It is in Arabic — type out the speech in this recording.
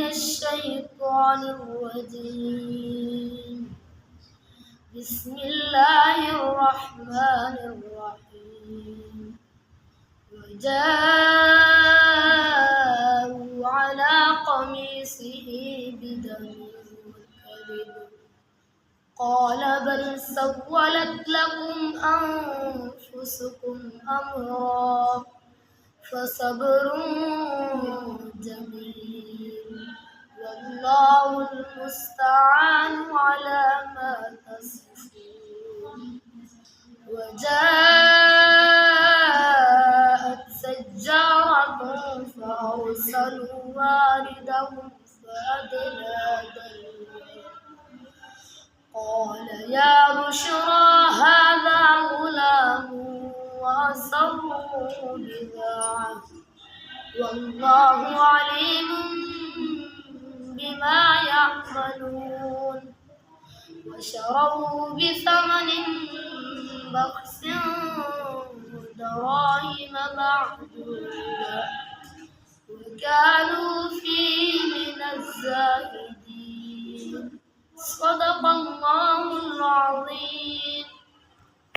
الشيطان الرجيم. بسم الله الرحمن الرحيم. وجاءوا على قميصه بدم كذب قال بل سولت لكم أنفسكم أمرا فصبر جميل والله المستعان على ما تصفون. وجاءت سجارة فأرسلوا واردهم فأدلى دلوه قال يا بشرى هذا غلام وأسروه بضاعة والله عليم بما يعملون. وشروه بثمن بخس دراهم معدودة وكانوا فيه من الزاهدين. صدق الله العظيم.